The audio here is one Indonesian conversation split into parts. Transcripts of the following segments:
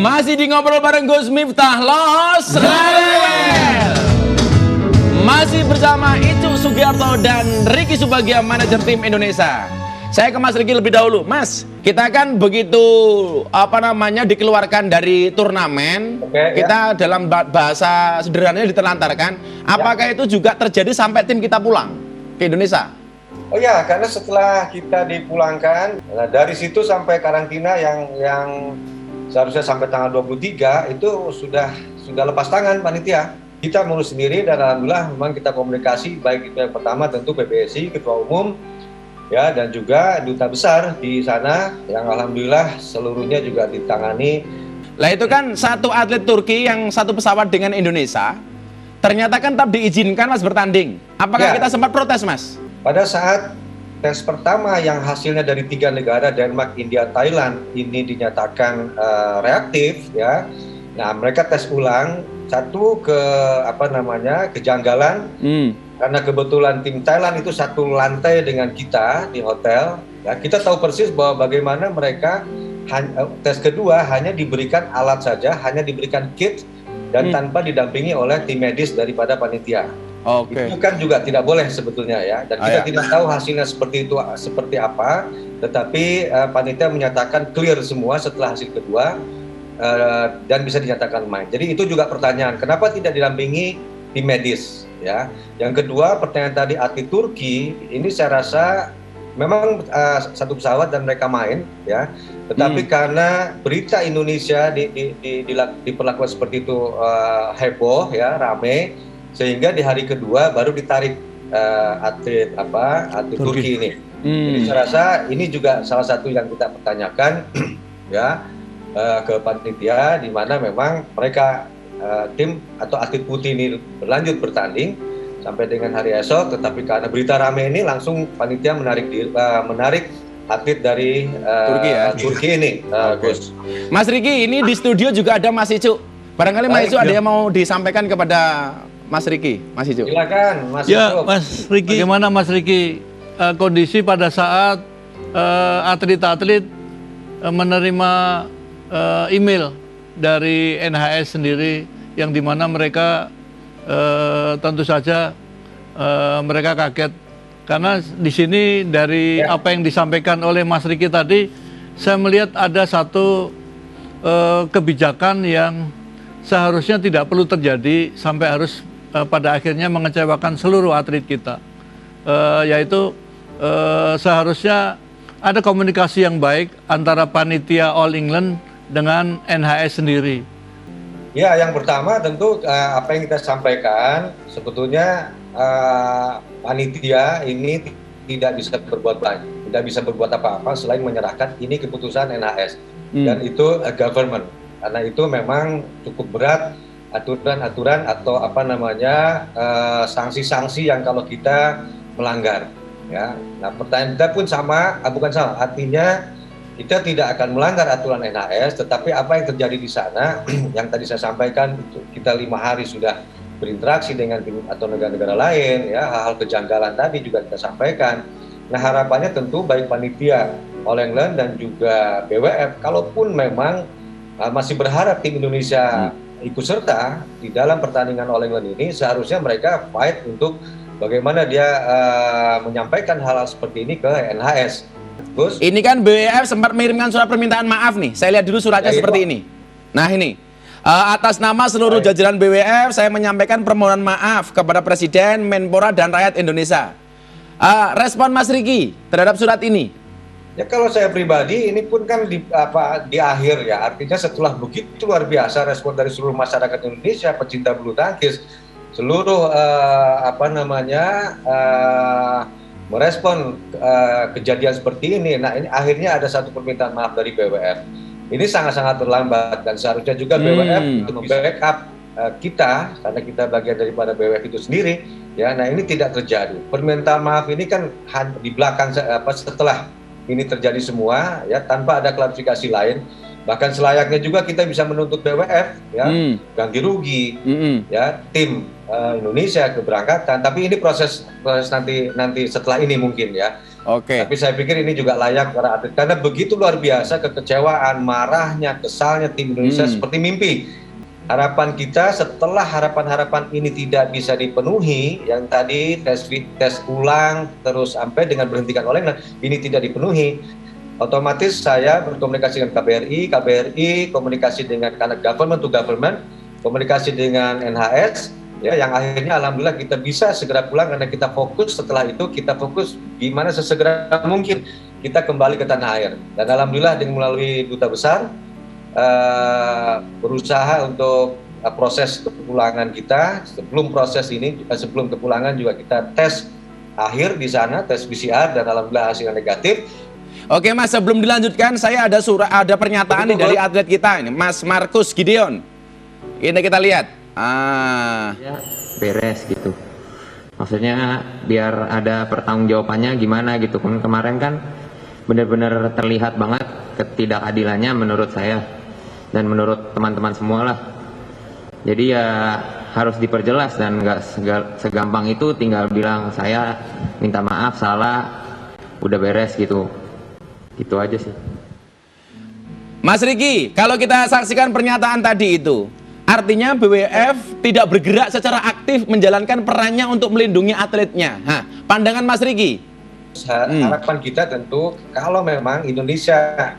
Masih di ngobrol bareng Gus Miftah Los Rel. Masih bersama Icu Sugiarto dan Ricky Subagia, manajer tim Indonesia. Saya ke Mas Ricky lebih dahulu. Mas, kita kan begitu dikeluarkan dari turnamen, kita dalam bahasa sederhananya diterlantarkan. Apakah itu juga terjadi sampai tim kita pulang ke Indonesia? Oh ya, karena setelah kita dipulangkan, dari situ sampai karantina yang seharusnya sampai tanggal 23 itu sudah lepas tangan panitia. Kita ngurus sendiri dan alhamdulillah memang kita komunikasi, baik itu yang pertama tentu PBSI, Ketua Umum, ya, dan juga Duta Besar di sana yang alhamdulillah seluruhnya juga ditangani. Lah itu kan satu atlet Turki yang satu pesawat dengan Indonesia, ternyata kan tetap diizinkan Mas bertanding. Apakah kita sempat protes Mas? Pada saat tes pertama yang hasilnya dari 3 negara, Denmark, India, Thailand, ini dinyatakan reaktif, ya. Nah, mereka tes ulang, satu kejanggalan, karena kebetulan tim Thailand itu satu lantai dengan kita di hotel. Ya, kita tahu persis bahwa bagaimana mereka tes kedua hanya diberikan alat saja, hanya diberikan kit dan tanpa didampingi oleh tim medis daripada panitia. Itu kan juga tidak boleh sebetulnya ya, dan kita tidak tahu hasilnya seperti itu seperti apa, tetapi panitia menyatakan clear semua setelah hasil kedua dan bisa dinyatakan main. Jadi itu juga pertanyaan, kenapa tidak didampingi tim medis ya. Yang kedua, pertanyaan tadi atlet Turki, ini saya rasa memang satu pesawat dan mereka main ya, tetapi karena berita Indonesia diperlakukan seperti itu heboh ya, rame, sehingga di hari kedua baru ditarik atlet Turki ini. Jadi saya rasa ini juga salah satu yang kita pertanyakan ya ke panitia, di mana memang mereka tim atau atlet putih ini berlanjut bertanding sampai dengan hari esok, tetapi karena berita rame ini langsung panitia menarik atlet dari Turki ini. Gus. Mas Ricky, ini di studio juga ada Mas Icu. Barangkali Mas Icu ada yang mau disampaikan kepada Mas Ricky, Mas Icu. Silakan, Mas Ya, Icu. Mas Ricky. Bagaimana Mas Ricky kondisi pada saat atlet-atlet menerima email dari NHS sendiri, yang dimana mereka tentu saja mereka kaget karena di sini dari apa yang disampaikan oleh Mas Ricky tadi, saya melihat ada satu kebijakan yang seharusnya tidak perlu terjadi sampai harus pada akhirnya mengecewakan seluruh atlet kita, yaitu seharusnya ada komunikasi yang baik antara panitia All England dengan NHS sendiri. Ya, yang pertama tentu apa yang kita sampaikan, sebetulnya panitia ini tidak bisa berbuat banyak, tidak bisa berbuat apa-apa selain menyerahkan ini keputusan NHS dan itu government, karena itu memang cukup berat aturan-aturan atau sanksi-sanksi yang kalau kita melanggar. Ya, nah pertanyaan kita pun sama, artinya kita tidak akan melanggar aturan NHS, tetapi apa yang terjadi di sana, yang tadi saya sampaikan, kita 5 hari sudah berinteraksi dengan tim atau negara-negara lain, ya, hal-hal kejanggalan tadi juga kita sampaikan. Nah, harapannya tentu baik panitia All England dan juga BWF, kalaupun memang masih berharap tim Indonesia ikut serta di dalam pertandingan All England ini, seharusnya mereka fight untuk bagaimana dia menyampaikan hal-hal seperti ini ke NHS. Gus? Ini kan BWF sempat mengirimkan surat permintaan maaf nih. Saya lihat dulu suratnya seperti ini. Nah ini, atas nama seluruh jajaran BWF, saya menyampaikan permohonan maaf kepada Presiden, Menpora, dan rakyat Indonesia. Respon Mas Ricky terhadap surat ini? Ya, kalau saya pribadi, ini pun kan di akhir ya, artinya setelah begitu luar biasa respon dari seluruh masyarakat Indonesia, pecinta bulu tangkis, seluruh merespon kejadian seperti ini. Nah, ini akhirnya ada satu permintaan maaf dari BWF. Ini sangat-sangat terlambat dan seharusnya juga BWF untuk backup kita, karena kita bagian daripada BWF itu sendiri. Ya, nah ini tidak terjadi. Permintaan maaf ini kan di belakang setelah ini terjadi semua, ya, tanpa ada klarifikasi lain. Bahkan selayaknya juga kita bisa menuntut BWF, ya, ganti rugi, ya, tim Indonesia keberangkatan. Tapi ini proses nanti setelah ini mungkin ya. Oke. Tapi saya pikir ini juga layak para atlet karena begitu luar biasa kekecewaan, marahnya, kesalnya tim Indonesia seperti mimpi. Harapan kita setelah harapan-harapan ini tidak bisa dipenuhi, yang tadi tes ulang terus sampai dengan berhentikan oleh ini tidak dipenuhi, otomatis saya berkomunikasi dengan KBRI komunikasi dengan government to government, komunikasi dengan NHS, ya, yang akhirnya alhamdulillah kita bisa segera pulang karena kita fokus. Setelah itu kita fokus gimana sesegera mungkin kita kembali ke tanah air, dan alhamdulillah dengan melalui duta besar berusaha untuk proses kepulangan kita. Sebelum proses ini, sebelum kepulangan juga kita tes akhir di sana, tes PCR, dan alhamdulillah hasilnya negatif. Oke Mas, sebelum dilanjutkan saya ada pernyataan nih dari atlet kita ini, Mas Markus Gideon. Ini kita lihat. Ya, beres gitu. Maksudnya biar ada pertanggungjawabannya gimana gitu. Kemarin kan benar-benar terlihat banget ketidakadilannya menurut saya dan menurut teman-teman semua lah. Jadi ya harus diperjelas dan nggak segampang itu tinggal bilang saya minta maaf salah, udah beres gitu. Gitu aja sih. Mas Riki, kalau kita saksikan pernyataan tadi itu, artinya BWF tidak bergerak secara aktif menjalankan perannya untuk melindungi atletnya. Pandangan Mas Riki? Harapan kita tentu kalau memang Indonesia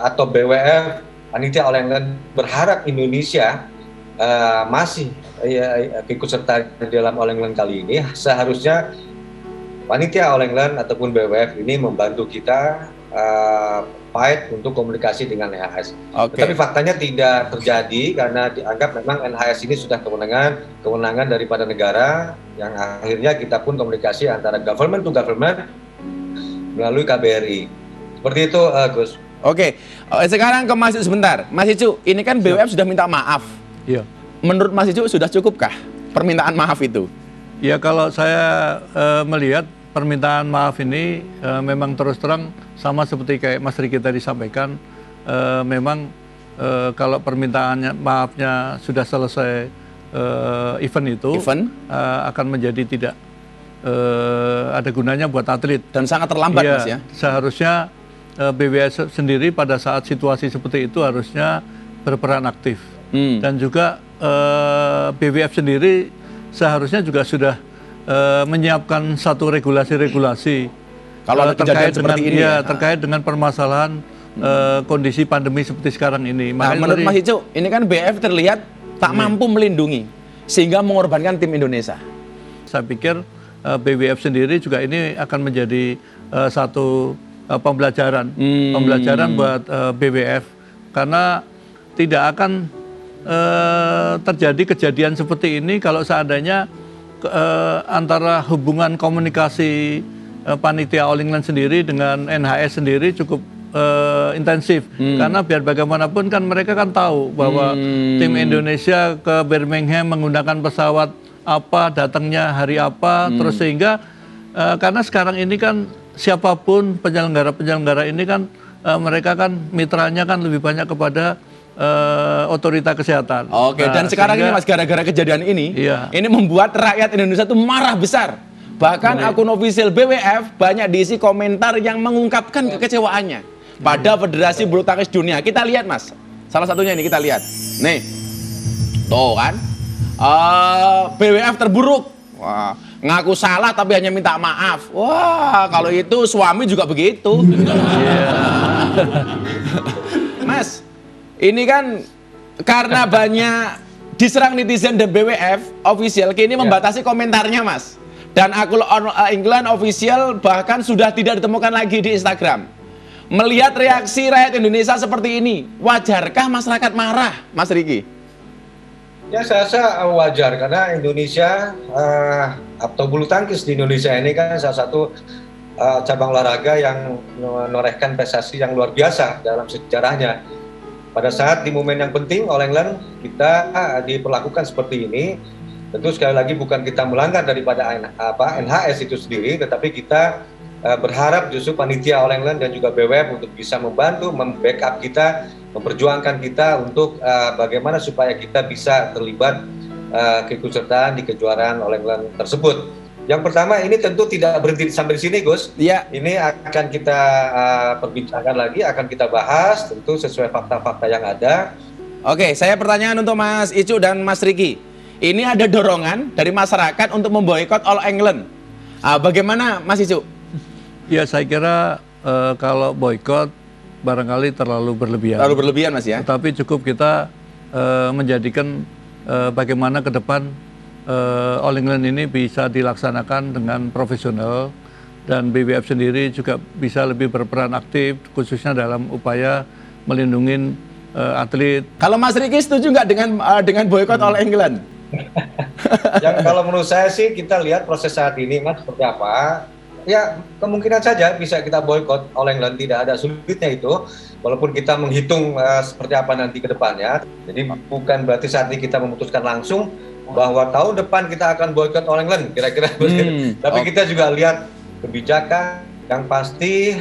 atau BWF panitia All England berharap Indonesia masih ikut serta dalam All England kali ini, seharusnya panitia All England ataupun BWF ini membantu kita fight untuk komunikasi dengan NHS. Tapi faktanya tidak terjadi karena dianggap memang NHS ini sudah kewenangan daripada negara, yang akhirnya kita pun komunikasi antara government to government melalui KBRI. Seperti itu, Gus. Oke, sekarang ke Mas Icu sebentar. Mas Icu, ini kan BWF sudah minta maaf. Iya. Menurut Mas Icu sudah cukupkah permintaan maaf itu? Ya, kalau saya melihat permintaan maaf ini memang terus terang sama seperti kayak Mas Riki tadi sampaikan, memang kalau permintaannya maafnya sudah selesai event itu, akan menjadi tidak ada gunanya buat atlet. Dan sangat terlambat, ya, Mas ya? Seharusnya BWF sendiri pada saat situasi seperti itu harusnya berperan aktif. Dan juga BWF sendiri seharusnya juga sudah menyiapkan satu regulasi-regulasi kalau ada kejadian seperti ini terkait dengan permasalahan kondisi pandemi seperti sekarang ini. Nah, menurut Mas Icu, ini kan BWF terlihat tak mampu melindungi sehingga mengorbankan tim Indonesia. Saya pikir BWF sendiri juga ini akan menjadi satu pembelajaran buat BWF, karena tidak akan terjadi kejadian seperti ini kalau seandainya antara hubungan komunikasi panitia All England sendiri dengan NHS sendiri cukup intensif. Karena biar bagaimanapun kan mereka kan tahu bahwa tim Indonesia ke Birmingham menggunakan pesawat apa, datangnya hari apa, terus sehingga karena sekarang ini kan siapapun penyelenggara ini kan mereka kan mitranya kan lebih banyak kepada otoritas kesehatan. Oke, dan sekarang ini Mas, gara-gara kejadian ini, ini membuat rakyat Indonesia itu marah besar. Bahkan akun official BWF banyak diisi komentar yang mengungkapkan kekecewaannya pada Federasi Bulu Tangkis Dunia. Kita lihat Mas, salah satunya ini kita lihat. Nih, tuh kan, BWF terburuk. Wah, ngaku salah tapi hanya minta maaf. Wah, kalau itu suami juga begitu. Mas, ini kan karena banyak diserang netizen dan BWF official kini membatasi komentarnya Mas. Dan akun England official bahkan sudah tidak ditemukan lagi di Instagram. Melihat reaksi rakyat Indonesia seperti ini, wajarkah masyarakat marah, Mas Riki? Ya, saya rasa wajar karena Indonesia atau bulu tangkis di Indonesia ini kan salah satu cabang olahraga yang menorehkan prestasi yang luar biasa dalam sejarahnya. Pada saat di momen yang penting All England kita diperlakukan seperti ini, tentu sekali lagi bukan kita melanggar daripada NHS itu sendiri, tetapi kita berharap justru panitia All England dan juga BWF untuk bisa membantu, membackup kita, memperjuangkan kita untuk bagaimana supaya kita bisa terlibat keikutsertaan di kejuaraan All England tersebut. Yang pertama, ini tentu tidak berhenti sampai di sini, Gus. Iya. Ini akan kita perbincangkan lagi, akan kita bahas tentu sesuai fakta-fakta yang ada. Oke, saya pertanyaan untuk Mas Icu dan Mas Riki. Ini ada dorongan dari masyarakat untuk memboikot All England. Bagaimana Mas Icu? Ya saya kira kalau boykot barangkali terlalu berlebihan. Terlalu berlebihan Mas ya? Tetapi cukup kita menjadikan bagaimana ke depan All England ini bisa dilaksanakan dengan profesional dan BWF sendiri juga bisa lebih berperan aktif khususnya dalam upaya melindungi atlet. Kalau Mas Riki setuju nggak dengan boykot All England? Yang kalau menurut saya sih kita lihat proses saat ini Mas seperti apa. Ya kemungkinan saja bisa kita boykot All England, tidak ada sulitnya itu. Walaupun kita menghitung seperti apa nanti ke depannya. Jadi bukan berarti saat ini kita memutuskan langsung bahwa tahun depan kita akan boykot All England kira-kira. Tapi kita juga lihat kebijakan yang pasti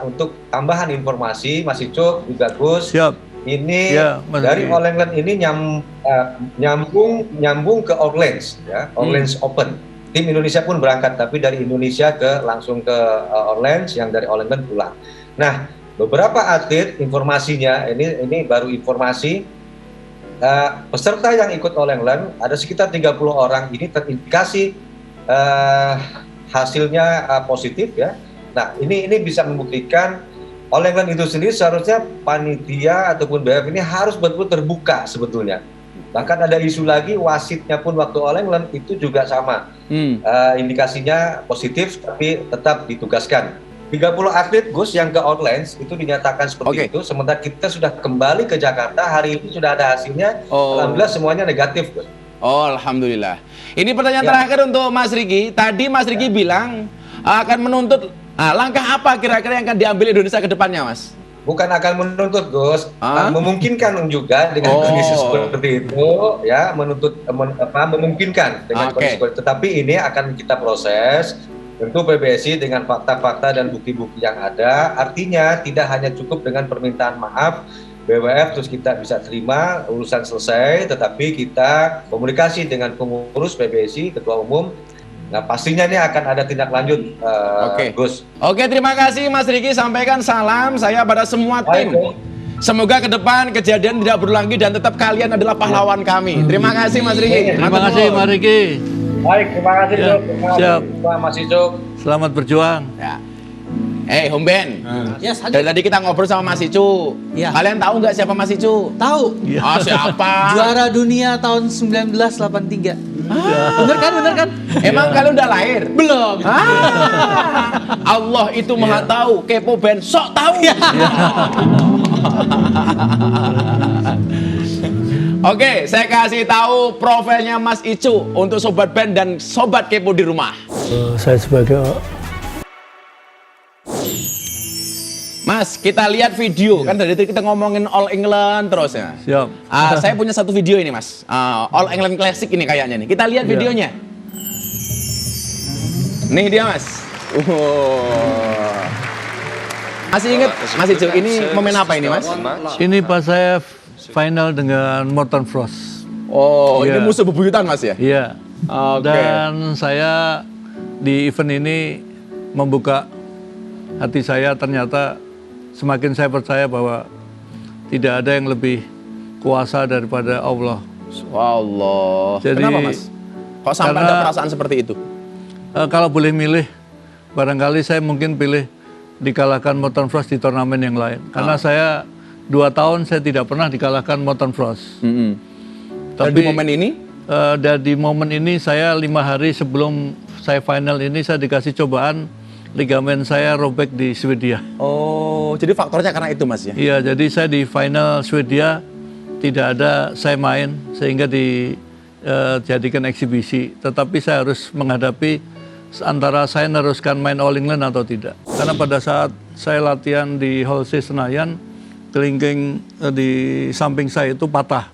untuk tambahan informasi Mas Icuk juga Gus. Siap. Ini Ya, dari All England ini nyambung ke Orleans ya, Orleans Open. Tim Indonesia pun berangkat, tapi dari Indonesia langsung ke Orleans, yang dari All England pulang. Nah, beberapa atlet informasinya ini baru informasi peserta yang ikut All England ada sekitar 30 orang ini terindikasi hasilnya positif ya. Nah, ini bisa membuktikan All England itu sendiri seharusnya panitia ataupun BWF ini harus betul-betul terbuka sebetulnya. Bahkan ada isu lagi wasitnya pun waktu All England itu juga sama. Indikasinya positif tapi tetap ditugaskan. 30 atlet Gus yang ke Orleans itu dinyatakan seperti itu, sementara kita sudah kembali ke Jakarta, hari ini sudah ada hasilnya, alhamdulillah semuanya negatif Gus. Oh, alhamdulillah. Ini pertanyaan terakhir untuk Mas Riki. Tadi Mas Riki bilang akan menuntut. Langkah apa kira-kira yang akan diambil Indonesia ke depannya, Mas? Bukan akan menuntut, Gus. Memungkinkan juga dengan kondisi seperti itu, ya memungkinkan dengan kondisi seperti itu. Tetapi ini akan kita proses. Tentu PBSI dengan fakta-fakta dan bukti-bukti yang ada. Artinya tidak hanya cukup dengan permintaan maaf BWF terus kita bisa terima urusan selesai, tetapi kita komunikasi dengan pengurus PBSI, ketua umum. Nah pastinya ini akan ada tindak lanjut, Gus. Oke, terima kasih Mas Riki, sampaikan salam saya pada semua tim. Semoga ke depan kejadian tidak berulang lagi dan tetap kalian adalah pahlawan kami. Terima kasih Mas Riki. Terima kasih Mas Riki. Baik, terima kasih Ya, siap. Mas Icuk. Selamat berjuang. Ya. Home Ben. Dari tadi kita ngobrol sama Mas Icu. Kalian tahu nggak siapa Mas Icu? Tahu. Siapa? Juara dunia tahun 1983. Bener kan? Emang kalian udah lahir? Belum. Allah itu maha tahu, kepo Ben sok tahu. Oke, saya kasih tahu profilnya Mas Icu untuk sobat Ben dan sobat kepo di rumah. Saya sebagai Mas, kita lihat video kan dari tadi kita ngomongin All England terus ya. Siap. Saya punya satu video ini Mas, All England Classic ini kayaknya nih. Kita lihat videonya. Nih dia Mas. Masih inget Mas Icu ini momen apa ini Mas? Ini pas saya final dengan Morton Frost. Oh, Iya. ini musuh bebuyutan Mas ya? Iya. Oke. Dan saya di event ini membuka hati saya, ternyata semakin saya percaya bahwa tidak ada yang lebih kuasa daripada Allah. Allah. Jadi, kenapa Mas? Kok sampai karena- ada perasaan seperti itu? Kalau boleh milih, barangkali saya mungkin pilih dikalahkan Morton Frost di turnamen yang lain. Karena saya 2 tahun saya tidak pernah dikalahkan Morton Frost. Dan di momen ini? Dan di momen ini saya 5 hari sebelum saya final ini saya dikasih cobaan ligamen saya robek di Swedia. Oh, jadi faktornya karena itu Mas ya? Iya, jadi saya di final Swedia tidak ada saya main sehingga dijadikan eksibisi. Tetapi saya harus menghadapi antara saya meneruskan main All England atau tidak. Karena pada saat saya latihan di Hall C Senayan, kelingking di samping saya itu patah.